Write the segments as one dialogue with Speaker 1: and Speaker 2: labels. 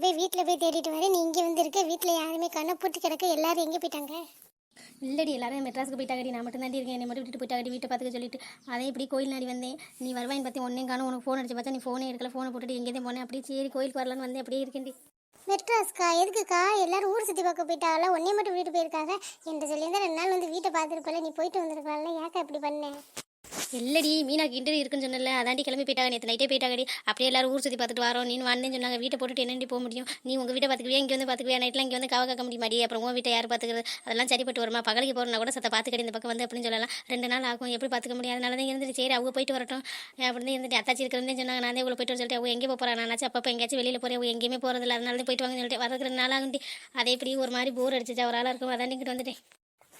Speaker 1: போய் வீட்டில் போய் தேடிட்டு வரேன். நீ இங்கே வந்து இருக்க. வீட்டில் யாருமே கண்ணை பூட்டி கிடக்க. எல்லாரும் எங்கே போயிட்டாங்க?
Speaker 2: இல்லடி எல்லாரும் மெட்ராஸுக்கு போயிட்டாடி. நான் மட்டும் தாண்டி இருக்கேன். என்னை மட்டும் விட்டுட்டு போயிட்டாடி வீட்டை பார்த்துக்க சொல்லிட்டு. அதே இப்படி கோயில் நாடி வந்தேன். நீ வருவாயின் பற்றி ஒன்றையும் காணும். உனக்கு ஃபோன் அடிச்சு பார்த்தா நீ ஃபோனே எடுக்கல. ஃபோனை போட்டுட்டு எங்கேயும் போனேன். அப்படியே சரி கோயிலுக்கு வரலான்னு வந்தேன். அப்படியே இருக்கேன்டி.
Speaker 1: மெட்ராஸ்க்கா? எதுக்குக்கா? எல்லாரும் ஊர் சுற்றி பார்க்க போயிட்டாங்களா? ஒன்னே மட்டும் வீட்டு போயிருக்காங்க. என்கிட்ட சொல்லியிருந்தா 2 நாள் வந்து வீட்டை பார்த்துருக்கல. நீ போயிட்டு வந்திருக்கலாம்ல. ஏக்கா இப்படி பண்ணேன்?
Speaker 2: இல்லடி மீனாக்கு இன்டர்வியூ இருக்குன்னு சொன்னல, அதாண்டி கிளம்பி போயிட்டாங்க. நேற்று நைட்டே போயிட்டாங்கடி. அப்படியே எல்லாரும் ஊர் சுற்றி பார்த்துட்டு வரோம். நீ வந்தேன்னு சொன்னாங்க. வீட்டை போட்டுட்டு என்னடி போக முடியும்? நீ உங்கள் வீட்டை பார்த்துக்குவியா? இங்கே வந்து பார்த்துக்குவியா? நைட்லாம் இங்கே வந்து காவ காக்க முடியுமாடி? அப்புறம் உன் வீட்டை யார் பார்த்துக்கிறது? அதெல்லாம் சரிப்பட்டு வருமா? பகலுக்கு போகிறனா கூட சத்த பார்த்துக்கடி இந்த பக்கம் வந்து அப்படின்னு சொல்லலாம். 2 நாள் ஆகும். எப்படி பார்த்துக்க முடியும்? அதனால தான் இருந்துட்டு சரி அவங்க போயிட்டு வரட்டும் அப்படின்னு இருந்துட்டு அத்தாச்சி இருக்கிறதே சொன்னாங்க. நான் உங்களை போயிட்டு வர சொல்லிட்டு அவங்க எங்கே போகிறா? நானாச்சும் அப்போ எங்கேயாச்சும் வெளியில் போகிறேன். அவங்க எங்கேயுமே போகிறதில்ல. அதனால தான் போயிட்டு வாங்கன்னு சொல்லிட்டு வரதுக்கு 2 நாள் ஆகுண்டி. அதே இப்படி ஒரு மாதிரி போர் அடிச்சிச்சா ஒரு ஆளாக இருக்கும். அதான் இங்கிட்டு வந்துட்டேன்.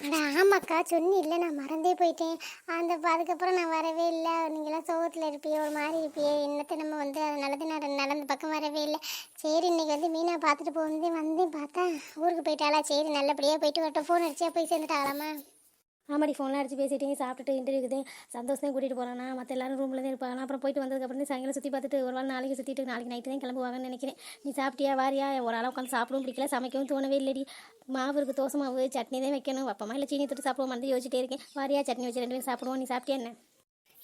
Speaker 1: அட ஆமாக்கா, சொன்னி இல்லை, நான் மறந்தே போயிட்டேன். அதுக்கப்புறம் நான் வரவே இல்லை. நீங்களாம் சோகத்தில் இருப்பியே, ஒரு மாதிரி இருப்பியே, என்னத்தை நம்ம வந்து அதனால தான் நான் நடந்த பக்கம் வரவே இல்லை. சரி இன்னைக்கு வந்து மீனா பார்த்துட்டு வந்தேன் பார்த்தா ஊருக்கு போயிட்டாளா. சரி நல்லபடியாக போயிட்டு வரட்டும். ஃபோன் அடிச்சா போய் சேர்ந்துட்டாங்களாமா?
Speaker 2: ஆமாடி ஃபோன்லாம் அடிச்சு பேசிட்டேன். சாப்பிட்டுட்டு இன்டர்வியூக்குது சந்தோஷம் கூட்டிகிட்டு போகிறானா. மற்ற எல்லாரும் ரூமில் தான் இருப்பாங்க. அப்புறம் போயிட்டு வந்ததுக்கப்புறம் சாயங்காலம் சுற்றி பார்த்துட்டு ஒரு நாள் நாளைக்கு சுற்றிட்டு நாளைக்கு நைட்டு தான் கிளம்புவாங்கன்னு நினைக்கிறேன். நீ சாப்பிட்டியா? வாரியா? ஒரு ஆளாக உட்காந்து சாப்பிடவும் பிடிக்கல, சமைக்கவும் தோணவே இல்லடி. மாவு இருக்குது, தோசை மாவு, சட்னி தான் வைக்கணும். அப்பமா இல்லை சீனி தொட்டு சாப்பிடுவோம் வந்து யோசிச்சிட்டே இருக்கேன். வாரியா? சட்னி வச்சு 2 பேரும் சாப்பிடுவோம். நீ சாப்பிட்டியா என்ன?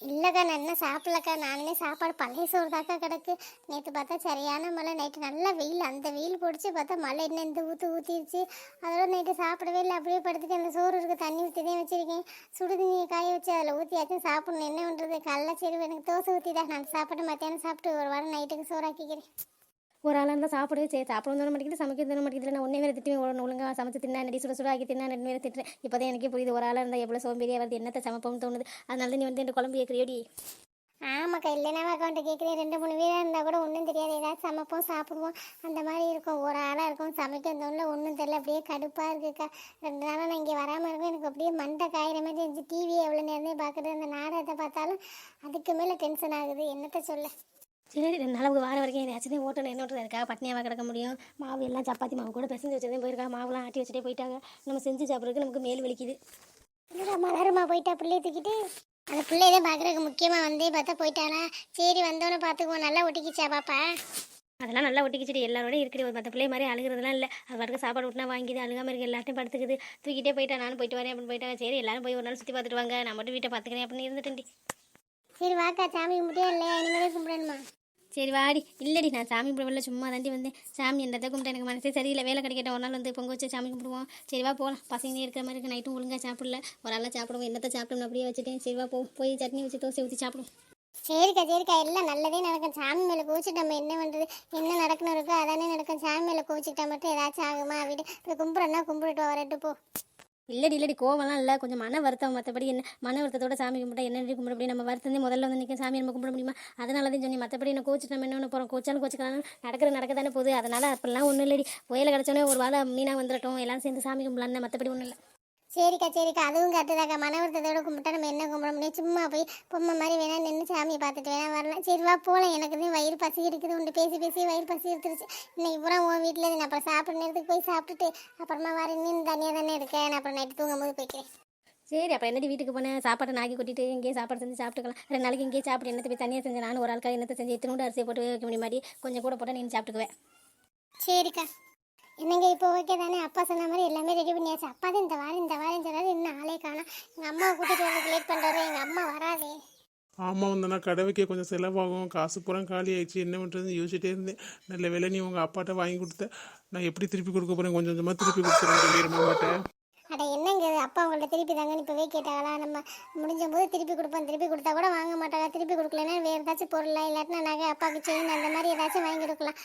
Speaker 1: இல்லைக்கா, நான் என்ன சாப்பிடலக்கா. நானே சாப்பாடு பழைய சோறு தாக்கா கிடக்கு. நேற்று பார்த்தா சரியான மழை. நைட்டு நல்லா வெயில். அந்த வெயில் பிடிச்சி பார்த்தா மழை என்ன இந்த ஊற்றிடுச்சு. அதோட நைட்டு சாப்பிடவே இல்லை. அப்படியே படுத்துட்டு அந்த சோறு இருக்குது தண்ணி ஊற்றி தான் வச்சுருக்கேன். சுடு தண்ணியை காய வச்சு அதில் ஊற்றியாச்சும் சாப்பிடணும். என்ன பண்ணுறது? காலைல சரி எனக்கு தோசை ஊற்றி தான் நான் சாப்பிட்டு மத்தியானம் சாப்பிட்டு ஒரு வாரம் நைட்டுக்கு சோறாக்கிக்கிறேன்.
Speaker 2: ஒரு ஆளாக இருந்தால் சாப்பிடுவே சரி சாப்பிட தோண மாட்டேங்குது, சமைக்க தோண மாட்டேங்குது. நான் ஒன்றே வேறு திட்டுவேன். ஒழுங்காக சமைச்சு தின்னா நடி சுட சுட ஆக்கி தின்னா 2 வேறு திட்டுறேன். இப்போ தான் எனக்கே புரியுது ஒரு ஆளாக இருந்தால் எவ்வளோ சோம்பேறியாக வருது, என்னத்தை சமைப்போம்னு தோணுது. அதனால நீ வந்து என் குழம்பு கேட்குறியோடி?
Speaker 1: ஆமாக்கா, இல்லைனா அக்கௌண்ட்டை கேட்குறேன். 2-3 வீடாக இருந்தால் கூட ஒன்றும் தெரியாது. ஏதாச்சும் சமைப்போம் சாப்பிடுவோம் அந்த மாதிரி இருக்கும். ஒரு ஆளாக இருக்கும், சமைக்க தோணல, ஒன்றும் தெரியல. அப்படியே கடுப்பாக இருக்குக்கா. 2 நாளாக நான் இங்கே வராமல் இருக்கும். எனக்கு அப்படியே மண்டை காயிற மாதிரி இருந்துச்சு. டிவியை எவ்வளோ நேரமே பார்க்குறது, அந்த நாடகத்தை பார்த்தாலும் அதுக்கு மேலே டென்ஷன் ஆகுது. என்னத்தை சொல்ல?
Speaker 2: சரி 2 நாள் வாரம் வரைக்கும் ஏதாச்சும் ஓட்டணும். என்ன ஓட்டுறது இருக்கா? பட்னியாக கிடக்க முடியும். மாவு எல்லாம் சப்பாத்தி மாவு கூட பிசைஞ்சு வச்சதே போயிருக்கா. மாவுலாம் ஆட்டி வச்சுட்டே போயிட்டாங்க. நம்ம செஞ்சு சாப்பிட்றதுக்கு நமக்கு மேல் வலிக்குது.
Speaker 1: இல்லைடா, மலருமா போயிட்டா பிள்ளைய தூக்கிட்டு? அந்த பிள்ளையதே பார்க்குறதுக்கு முக்கியமாக வந்தே பார்த்தா போயிட்டானா? சரி வந்தோன்னே பார்த்துக்குவோம். நல்லா ஒட்டிக்கிச்சா பாப்பா?
Speaker 2: அதெல்லாம் நல்லா ஒட்டிக்கிச்சிட்டு எல்லாரோட இருக்குது. ஒரு 10 பிள்ளை மாதிரி அழுகிறதுலாம் இல்லை. அது பாட்டுக்கு சாப்பாடு விட்டுனா வாங்கிது அழுகாமல் இருக்குது. எல்லாத்தையும் படுத்துக்குது. தூக்கிட்டே போயிட்டா. நானும் போயிட்டு வரேன் அப்படின்னு போயிட்டாங்க. சரி எல்லாரும் போய் ஒரு நாள் சுற்றி பார்த்துட்டு வாங்க, நான் மட்டும் வீட்டை பார்த்துக்கிறேன் அப்படின்னு இருந்துட்டேன்டி.
Speaker 1: சரி வாக்கா, சாமி கும்பிட்டியா இல்லையா? இனிமேலே கும்பிடணுமா?
Speaker 2: சரி வாடி. இல்லடி நான் சாமி கும்பிடவில்லை, சும்மா தாண்டி வந்தேன். சாமி என்னத்தை கும்பிட்டேன், எனக்கு மனசே சரியில்லை. வேலை கிடைக்கட்டும், ஒரு நாள் வந்து பொங்க வச்சு சாமி கும்பிடுவோம். சரிவா போகலாம். பசங்க இருக்கிற மாதிரி இருக்குது. நைட்டும் ஒழுங்காக சாப்பிடல. ஒரு ஆளாக சாப்பிடுவோம். என்னத்தை சாப்பிடணும் அப்படியே வச்சுட்டேன். சரிவா போய் சட்னி வச்சு தோசை ஊற்றி சாப்பிடுவோம்.
Speaker 1: சரிக்கா எல்லாம் நல்லதே நடக்கும். சாமி மேலே கோச்சிட்டு நம்ம என்ன பண்ணுறது? என்ன நடக்கணும் இருக்கோ அதானே நடக்கும். சாமி மேலே கோச்சிக்கிட்டா மட்டும் ஏதாச்சும் ஆகுமா? வீடு இப்போ கும்பிட்றன்னா கும்பிட்டுட்டு வரட்டு போ.
Speaker 2: இல்லடி கோவம்லாம் இல்லை, கொஞ்சம் மன வருத்தம். மற்றபடி என்ன மன வருத்தத்தோட சாமி கும்பிட்டா என்ன கும்பிட முடியும்? நம்ம வருத்தந்தே முதல்ல வந்து நிற்க சாமி நம்ம கும்பிட முடியுமா? அதனால தான் சொன்னி. மற்றபடி என்ன கோச்சிட்டு நம்ம என்ன போகிறோம்? கோச்சாலும் கோச்சிக்கலாம், நடக்க தானே போகுது. அதனால் அப்படிலாம் ஒன்றும் இல்லடி. புயலை கிடச்சோன்னே ஒரு வாழை மீனாக வந்துடட்டும், எல்லாம் சேர்ந்து சாமி கும்பிடலான்னு. மற்றபடி ஒன்றும் இல்லை.
Speaker 1: சரிக்கா அதுவும் கரெக்டுதாக்கா. மன வருத்தத்தோட கும்பிட்டா நம்ம என்ன கும்பிட முடியும்? சும்மா போய் பொம்மை மாதிரி வேணா நின்று சாமியை பார்த்துட்டு வேணா வரலாம். சரிவா போகலாம். எனக்கு தான் வயிறு பசி இருக்குது. உண்டு பேசி வயிறு பசி எடுத்துருச்சு. இன்னைக்கு பூரா உன் வீட்டில் நான் அப்புறம் சாப்பிட்ற நேரத்துக்கு போய் சாப்பிட்டுட்டு அப்புறமா வரேன். நீ தனியாக தானே இருக்கேன். நான் அப்புறம் நைட்டு தூங்கும் போது போய்க்கிறேன்.
Speaker 2: சரி அப்போ என்னடி வீட்டுக்கு போனேன், சாப்பாட்டை நாக்கி கொட்டிட்டு இங்கேயே சாப்பாடு செஞ்சு சாப்பிட்டுக்கலாம். 2 நாளைக்கு இங்கேயே சாப்பிட்டு என்னத்தை போய் தனியாக செஞ்சேன். நானும் ஒரு ஆளுக்காக என்னத்தை செஞ்சு எத்தனோட அரிசியை போட்டு வைக்க முடியும் மாதிரி கொஞ்சம் கூட போட்டால் நீ சாப்பிட்டுக்குவேன்.
Speaker 1: சரிக்கா. என்னங்க இப்போ ஓகே தானே? அப்பா சொன்ன மாதிரி எல்லாமே ரெடி பண்ணியாச்சு. அப்பா தான் இந்த வாரம் சொன்னாரு. இன்னும் ஆளே காணோம். எங்கள் அம்மாவை கூட்டிகிட்டு வரதுக்கு லேட் பண்ணுறாரு. எங்கள் அம்மா வராதே.
Speaker 3: ஆமாம் வந்தேன்னா கடை வைக்க கொஞ்சம் செலவாகும். காசு பூரா காலி ஆயிடுச்சு. என்ன பண்ணுறதுன்னு யோசிச்சுட்டே இருந்தேன். நல்ல வேலை நீ உங்கள் அப்பாட்ட வாங்கி கொடுத்த. நான் எப்படி திருப்பி கொடுக்க போகிறேன்? கொஞ்சம் கொஞ்சமாக திருப்பி கொடுத்துறேன் சொல்லிடுமா மாட்டேன்.
Speaker 1: அட என்னங்க அப்பா உங்கள்ட்ட திருப்பி தாங்கன்னு இப்போவே கேட்டாங்களா? நம்ம முடிஞ்ச போது திருப்பி கொடுப்போம். திருப்பி கொடுத்தா கூட வாங்க மாட்டாங்க. திருப்பி கொடுக்கலன்னா வேறு ஏதாச்சும் பொருளா இல்லாட்டினா நகை அப்பாவுக்கு செயின் அந்த மாதிரி ஏதாச்சும் வாங்கி கொடுக்கலாம்.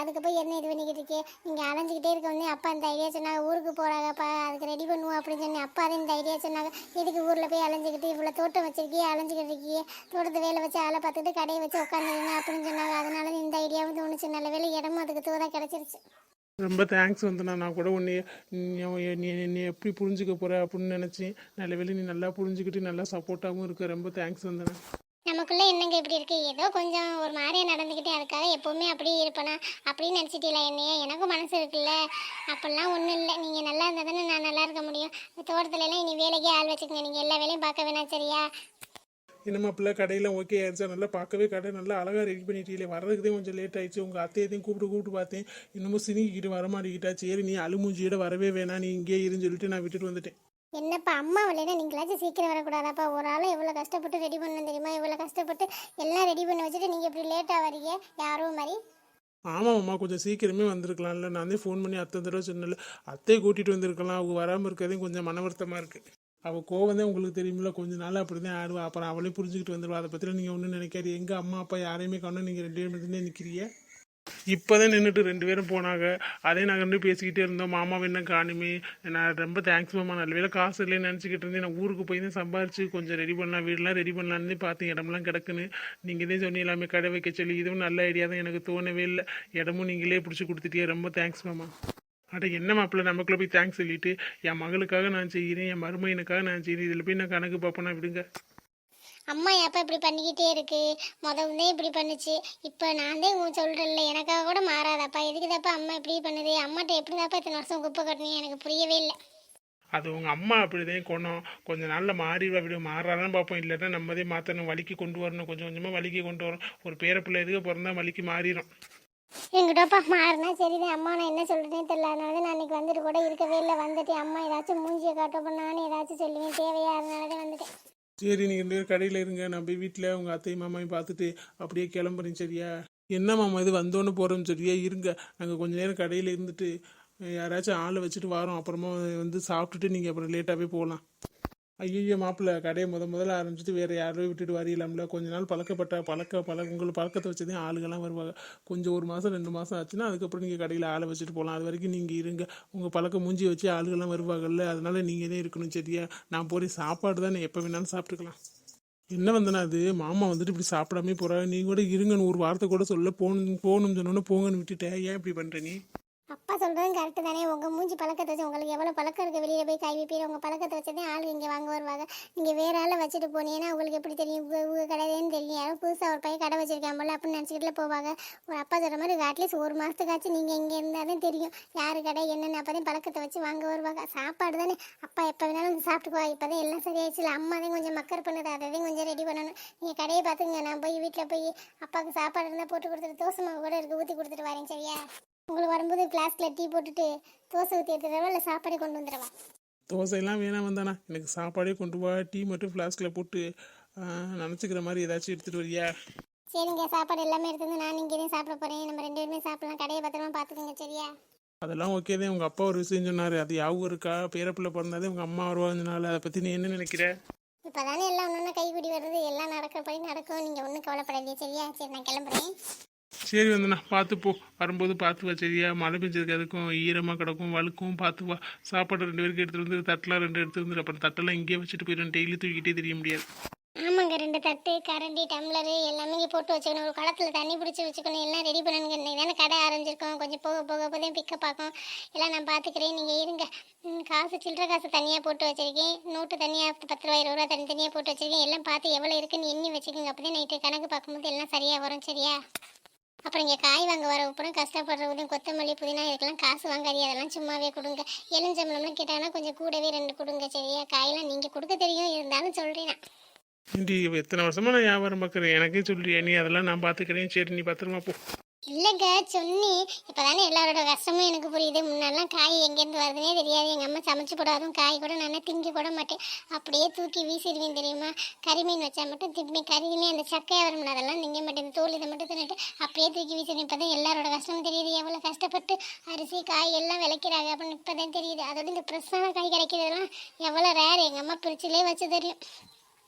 Speaker 1: அதுக்கு போய் என்ன இது பண்ணிக்கிட்டு இருக்கே? நீங்கள் அலைஞ்சிக்கிட்டே இருக்க வந்து அப்பா இந்த ஐடியா சொன்னாங்க. ஊருக்கு போகிறாங்கப்பா, அதுக்கு ரெடி பண்ணுவோம் அப்படின்னு சொன்னேன். அப்பா தான் இந்த ஐடியா சொன்னாங்க. எதுக்கு ஊரில் போய் அலைஞ்சிக்கிட்டு இவ்வளோ தோட்டம் வச்சிருக்கியே, அலைஞ்சிக்கிட்டு இருக்கியே, தோட்டத்தை வேலை வச்சு ஆளை பார்த்துட்டு கடையை வச்சு உட்காந்துருங்க அப்படின்னு சொன்னாங்க. அதனால இந்த ஐடியாவும் தோணுச்சு. நல்ல வேலை இடமும் அதுக்கு தூரா கிடச்சிருச்சு.
Speaker 3: ரொம்ப தேங்க்ஸ் வந்தனா. நான் கூட நீ எப்படி புரிஞ்சுக்க போகிற அப்படின்னு நினச்சேன். நல்ல வேலை நீ நல்லா புரிஞ்சுக்கிட்டு நல்லா சப்போர்ட்டாகவும் இருக்க. ரொம்ப தேங்க்ஸ் வந்தனா.
Speaker 1: நமக்குள்ளே என்னங்க இப்படி இருக்குது? ஏதோ கொஞ்சம் ஒரு மாதிரியாக நடந்துக்கிட்டே அதுக்காக எப்போவுமே அப்படியே இருப்பேனா அப்படின்னு நினச்சிட்டீங்களா என்னையே? எனக்கும் மனசு இருக்குல்ல. அப்படிலாம் ஒன்றும் இல்லை. நீங்கள் நல்லா இருந்தால் தானே நான் நல்லா இருக்க முடியும். தோட்டத்துலலாம் இனி வேலைக்கே ஆள் வச்சுக்கோங்க. நீங்கள் எல்லா வேலையும் பார்க்க வேணாம் சரியா?
Speaker 3: என்னம்மா பிள்ளை கடையில் ஓகே ஆயிடுச்சா? நல்லா பார்க்கவே கடை நல்லா அழகாக ரெடி பண்ணிட்டீங்களே. வர்றதுக்குதே கொஞ்சம் லேட் ஆயிடுச்சு. உங்கள் அத்தையத்தையும் கூப்பிட்டு பார்த்தேன், இன்னமும் சினிக்கிட்டு வரமாட்டேங்கிட்டா. சரி நீ அழுமூஞ்சியோட வரவே வேணாம், நீ இங்கேயே இருன்னு சொல்லிட்டு நான் விட்டுட்டு வந்துட்டேன்.
Speaker 1: என்னப்பா அம்மா வரலைன்னா நீங்களாச்சும் சீக்கிரம் வரக்கூடாதாப்பா? ஒரு ஆளை எவ்வளோ கஷ்டப்பட்டு ரெடி பண்ண தெரியுமா? இவ்வளோ கஷ்டப்பட்டு எல்லாம் ரெடி பண்ணி வச்சுட்டு நீங்கள் இப்படி லேட்டாக வரீங்க யாரோ மாதிரி.
Speaker 3: ஆமாம் அம்மா, கொஞ்சம் சீக்கிரமே வந்திருக்கலாம்ல. நான் தான் ஃபோன் பண்ணி அத்தனை தடவை சொன்னல, அத்தையை கூட்டிகிட்டு வந்திருக்கலாம். அவங்க வராமல் இருக்கிறதையும் கொஞ்சம் மன வருத்தமாக இருக்குது. அவள் கோவம் தான் உங்களுக்கு தெரியுமில்ல, கொஞ்ச நாள் அப்படி தான் ஆடுவா. அப்புறம் அவளையும் புரிஞ்சுக்கிட்டு வந்துடுவா. அதை பற்றிலாம் நீங்கள் ஒன்றும் நினைக்காது. எங்கள் அம்மா அப்பா யாரையுமே காணோம், நீங்கள் 2 பேரும் மட்டும்தான் நிற்கிறீங்க. இப்போ தான் நின்றுட்டு 2 பேரும் போனாங்க. அதே நாங்கள் 2 பேசிக்கிட்டே இருந்தோம். மாமாவை என்ன காணுமே, நான் ரொம்ப தேங்க்ஸ் மாமா, நல்ல வேலை காசு இல்லைன்னு நினச்சிக்கிட்டு இருந்தேன். நான் ஊருக்கு போய் தான் சம்பாரிச்சு கொஞ்சம் ரெடி பண்ணலாம், வீடெலாம் ரெடி பண்ணலான்னு பார்த்தேன். இடமெல்லாம் கிடக்குன்னு நீங்கள் தான் சொன்னி எல்லாமே கடை வைக்க சொல்லி. இதுவும் நல்ல ஐடியா தான், எனக்கு தோணவே இல்லை. இடமும் நீங்களே பிடிச்சி கொடுத்துட்டியே, ரொம்ப தேங்க்ஸ் மாமா. அட என்ன மாப்பிள்ள, நமக்குள்ளே போய் தேங்க்ஸ் சொல்லிட்டு, என் மகளுக்காக நான் செய்கிறேன், என் மருமையனுக்காக நான் செய்கிறேன், இதில் போய் நான் கணக்கு பார்ப்பேனா? விடுங்க.
Speaker 1: அம்மா எப்போ இப்படி பண்ணிக்கிட்டே இருக்கு? முதல்ல இப்படி பண்ணுச்சு, இப்போ நான் தான் சொல்கிறேன்ல, எனக்காக கூட மாறாதாப்பா. எதுக்கு தாப்பா அம்மா இப்படி பண்ணுது? அம்மாட்ட எப்படி தாப்பா இத்தனை வருஷம் குப்பை கட்டணும்? எனக்கு புரியவே இல்லை.
Speaker 3: அது உங்கள் அம்மா அப்படிதான் கொண்டோம், கொஞ்சம் நாளில் மாறிடுவா. விட மாறாதான் பார்ப்போம், இல்லாட்டா நம்மதே மாற்றணும், வலிக்கு கொண்டு வரணும், கொஞ்சம் கொஞ்சமாக வலிக்கு கொண்டு வரும். ஒரு பேர பிள்ளை எதுக்கு பிறந்தா வலிக்கு மாறிடும்.
Speaker 1: எங்கிட்டப்பா மாறினா சரிதான். அம்மா நான் என்ன சொல்கிறேனே தெரியல. அதனால தான் நான் இன்னைக்கு வந்துட்டு கூட இருக்கவே இல்லை. வந்துட்டு அம்மா ஏதாச்சும் மூஞ்சியை காட்டப்போ நானும் ஏதாச்சும் சொல்லுவேன் தேவையா, அதனால தான் வந்துட்டேன்.
Speaker 3: சரி நீங்கள் 2 பேரும் கடையில் இருங்க, நான் போய் வீட்டில் உங்கள் அத்தையும் மாமாவையும் பார்த்துட்டு அப்படியே கிளம்புறேன். சரியா? என்ன மாமா இது வந்தோன்னு போகிறோம்னு சொல்லியா? இருங்க, நாங்கள் கொஞ்ச நேரம் கடையில் இருந்துட்டு யாராச்சும் ஆளை வச்சுட்டு வரோம். அப்புறமா வந்து சாப்பிட்டுட்டு நீங்கள் அப்புறம் லேட்டாகவே போகலாம். ஐயோ மாப்பிள்ளை, கடையை முதல்ல ஆரம்பிச்சுட்டு வேறு யாரையும் விட்டுட்டு வரையிலாம்ல. கொஞ்ச நாள் உங்களை பழக்கத்தை வச்சதே ஆளுகள்லாம் வருவாங்க. கொஞ்சம் 1 மாதம் 2 மாதம் ஆச்சுன்னா அதுக்கப்புறம் நீங்கள் கடையில் ஆளை வச்சுட்டு போகலாம். அது வரைக்கும் நீங்கள் இருங்க. உங்கள் பழக்க மூஞ்சி வச்சு ஆளுகள்லாம் வருவாங்கல்ல, அதனால நீங்கள் தான் இருக்கணும். சரியா? நான் போய் சாப்பாடு தான் எப்போ வேணாலும் சாப்பிட்டுக்கலாம். என்ன வந்தனா அது மாமா வந்துட்டு இப்படி சாப்பிடாமே போகிறாங்க. நீங்கள் கூட இருங்கன்னு ஒரு வார்த்தை கூட சொல்ல, போகணும்னு சொன்னோன்னு போங்கன்னு விட்டுட்டேன். ஏன் இப்படி பண்ணுற நீ?
Speaker 1: அப்பா சொல்கிறதும் கரெக்டு தானே. உங்கள் மூஞ்சி பழக்கத்தை வச்சு உங்களுக்கு எவ்வளோ பழக்கம் இருக்குது? வெளியில் போய் கை வைப்பீங்க. உங்கள் பழக்கத்தை வச்சதே ஆள் இங்கே வாங்க வருவாங்க. நீங்கள் வேறு ஆளை வச்சுட்டு போனீங்கன்னா உங்களுக்கு எப்படி தெரியும்? உங்கள் கடையிலேன்னு தெரியும். யாரும் புதுசாக ஒரு பையன் கடை வச்சிருக்கான் போல அப்படின்னு நினச்சிக்கிட்டுல போவாங்க. ஒரு அப்பா சொல்கிற மாதிரி அட்லீஸ்ட் 1 மாதத்துக்காச்சும் நீங்கள் இங்கே இருந்தால் தான் தெரியும் யார் கடை என்னென்னு. அப்போ தான் பழக்கத்தை வச்சு வாங்க வருவாங்க. சாப்பாடு தானே அப்பா எப்போ வேணாலும் வந்து சாப்பிட்டுக்குவா. இப்போ தான் எல்லாம் சரியாயிடுச்சு. அம்மா தான் கொஞ்சம் மக்கர் பண்ணுது, அதை தான் கொஞ்சம் ரெடி பண்ணணும். நீங்கள் கடையை பார்த்துங்க, நான் போய் வீட்டில் போய் அப்பாவுக்கு சாப்பாடு இருந்தால் போட்டு கொடுத்துட்டு தோசை மாவு கூட இருக்குது, ஊற்றி கொடுத்துட்டு வரேன். சரியா? உங்களுக்கு வரும்போது ஃப்ளாஸ்கில் டீ போட்டுட்டு தோசை ஊற்றி எடுத்துடவா, இல்லை சாப்பாடே கொண்டு வந்துடவா?
Speaker 3: தோசையெல்லாம் வேணாம் வந்தானா, எனக்கு சாப்பாடே கொண்டு வா. டீ மட்டும் ஃப்ளாஸ்கில் போட்டு நினச்சிக்கிற மாதிரி ஏதாச்சும் எடுத்துகிட்டு வரியா?
Speaker 1: சரிங்க, சாப்பாடு எல்லாமே எடுத்து வந்து நான் இங்கே தான் சாப்பிட போகிறேன். நம்ம 2 பேருமே சாப்பிடலாம். கடையை பத்திரமா பார்த்துக்கோங்க. சரியா?
Speaker 3: அதெல்லாம் ஓகே தான். உங்கள் அப்பா ஒரு விஷயம் சொன்னார், அது யாவும் இருக்கா? பேரப்பிள்ளை பிறந்தாதே உங்கள் அம்மா வருவாங்கனால, அதை பற்றி நீ என்ன நினைக்கிற?
Speaker 1: இப்போ தானே எல்லாம் ஒன்று கைப்பிடி வருது, எல்லாம் நடக்கிறபடி நடக்கும். நீங்கள் ஒன்றும் கவலைப்படாதீங்க. சரியா? சரி, நான் கிளம்புறேன்.
Speaker 3: சரி வந்தண்ணா, பார்த்து போ. வரும்போது பார்த்து வா. சரியா? மழை பெஞ்சதுக்கு அதுக்கும் ஈரமாக கிடக்கும், வழுக்கும், பார்த்து வா. சாப்பாடு 2 பேருக்கு எடுத்துகிட்டு வந்து, தட்டெலாம் 2 எடுத்து வந்து, அப்புறம் தட்டெல்லாம் இங்கேயே வச்சுட்டு போயிடும். டெய்லி தூக்கிட்டே தெரிய முடியாது.
Speaker 1: ஆமாங்க, 2 தட்டு, கரண்டி, டம்ளரு எல்லாமே இங்கே போட்டு வச்சுக்கணும். ஒரு குளத்துல தண்ணி பிடிச்சி வச்சுக்கணும். எல்லாம் ரெடி பண்ணணுங்க. இன்னைக்கு தானே கடை ஆரம்பிச்சிருக்கோம். கொஞ்சம் போக போக தான் பிக்கப் ஆகும். எல்லாம் நான் பார்த்துக்கிறேன், நீங்கள் இருங்க. காசு சில்லற காசு தனியாக போட்டு வச்சுருக்கேன். நோட்டு தனியாக 10 ரூபா 20 ரூபா தனித்தனியாக போட்டு வச்சுருக்கேன். எல்லாம் பார்த்து எவ்வளோ இருக்குன்னு எண்ணி வச்சுக்கோங்க. அப்போ தான் நைட்டு கணக்கு பார்க்கும்போது எல்லாம் சரியாக வரும். சரியா? அப்புறம் இங்கே காய் வாங்க வர அப்புறம் கஷ்டப்படுறவங்க கொத்தமல்லி புதினா இதுக்கெல்லாம் காசு வாங்காதீங்க. அதெல்லாம் சும்மாவே கொடுங்க. எலுஞ்சம்பளம்லாம் கேட்டாங்கன்னா கொஞ்சம் கூடவே 2 கொடுங்க. சரியா? காயெல்லாம் நீங்கள் கொடுக்க தெரியும், இருந்தாலும் சொல்கிறேன்.
Speaker 3: இண்டி எத்தனை வருஷமா நான் வியாபாரம் பார்க்குறேன், எனக்கே சொல்றியா நீ? அதெல்லாம் நான் பார்த்துக்கிறேன். சரி, நீ பத்திரமா போ.
Speaker 1: இல்லைங்க சொன்னி, இப்போ தானே எல்லாரோட கஷ்டமும் எனக்கு புரியுது. முன்னாடிலாம் காய் எங்கேருந்து வருதுன்னே தெரியாது. எங்கள் அம்மா சமைச்சு போடாதும் காய் கூட நான் திங்க கூட மாட்டேன், அப்படியே தூக்கி வீசிடுவேன். தெரியுமா? கறிமீன் வச்சா மட்டும் திரும்பி கறியுமே அந்த சக்கையாக வரும்ல, அதெல்லாம் திங்க மாட்டேன். இந்த தோல் இதை மட்டும் தின்னுட்டு அப்படியே தூக்கி வீசிடுவேன். இப்போ தான் எல்லாரோட கஷ்டமும் தெரியுது. எவ்வளோ கஷ்டப்பட்டு அரிசி காய் எல்லாம் விளைக்கிறாங்க அப்படின்னு இப்போ தான் தெரியுது. அதோட இந்த ஃப்ரெஷ்ஷான காய் கிடைக்கிறதெல்லாம் எவ்வளோ ரேர். எங்கள் அம்மா பிரிச்சிலே வச்சு தெரியும்.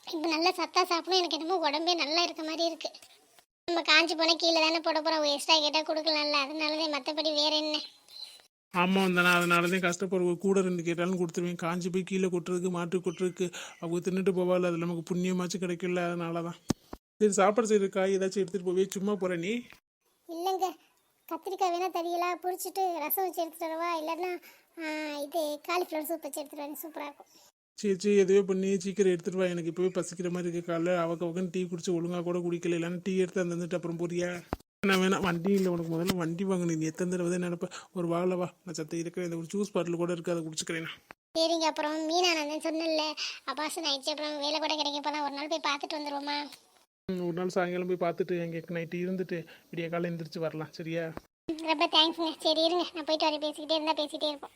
Speaker 1: இப்போ நல்லா சத்தா சாப்பிடணும். எனக்கு என்னமோ உடம்பே நல்லா இருக்க மாதிரி இருக்குது. நம்ம காஞ்சி போனால் கீழே தானே போட போகிறோம். எக்ஸ்ட்ரா கேட்டால் கொடுக்கலாம்ல, அதனால தான். மற்றபடி வேறு என்ன?
Speaker 3: ஆமாம் வந்தானா, அதனால தான் கஷ்டப்படுவோம். கூட 2 கேட்டாலும் கொடுத்துருவேன். காஞ்சி போய் கீழே கொட்டுறதுக்கு மாட்டு கொட்டுறதுக்கு அவங்க தின்னுட்டு போவாள். அது நமக்கு புண்ணியமாச்சும் கிடைக்கல, அதனால தான். சரி, சாப்பாடு செய்கிற காய் ஏதாச்சும் எடுத்துகிட்டு போவே. சும்மா போகிற நீ?
Speaker 1: இல்லைங்க, கத்திரிக்காய் வேணால் தெரியல பொரிச்சிட்டு ரசம் வச்சு எடுத்துகிட்டு வரவா? இல்லைன்னா இது காலிஃப்ளவர் சூப் வச்சு எடுத்துகிட்டு வரேன், சூப்பராக இருக்கும்.
Speaker 3: சரி, எதுவே பண்ணி சீக்கிரம் எடுத்துகிட்டு வா. எனக்கு இப்போவே பசிக்கிற மாதிரி இருக்குது. காலைல அவக்கன்னு டீ குடிச்சு ஒழுங்காக கூட குடிக்கல. இல்லைன்னா டீ எடுத்து வந்துட்டு அப்புறம் போறியா? நான் வேணாம், வண்டி இல்லை உனக்கு. முதல்ல வண்டி வாங்கணும். நீ எத்தனை தடவை தான் நினைப்பேன். ஒரு வாழை வா, நான் சத்த இருக்கிறேன். இந்த ஒரு ஜூஸ் பாட்டில் கூட இருக்குது, அதை குடிச்சுக்கிறேன்.
Speaker 1: சரிங்க. அப்புறம் மீனா நான் தான் சொன்னேன்ல அபாசன் ஆயிடுச்சு, அப்புறம் வேலை கூட கிடைக்கும், இப்போ தான் ஒரு நாள் போய் பார்த்துட்டு வந்துருவோமா?
Speaker 3: ஒரு நாள் சாயங்காலம் போய் பார்த்துட்டு எங்கே நைட்டு இருந்துட்டு விடிய காலை எந்திரிச்சு வரலாம், சரியா?
Speaker 1: ரொம்ப தேங்க்ஸுங்க. சரி இருங்க, நான் போயிட்டு வரேன். பேசிக்கிட்டே இருந்தால் பேசிகிட்டே இருப்போம்.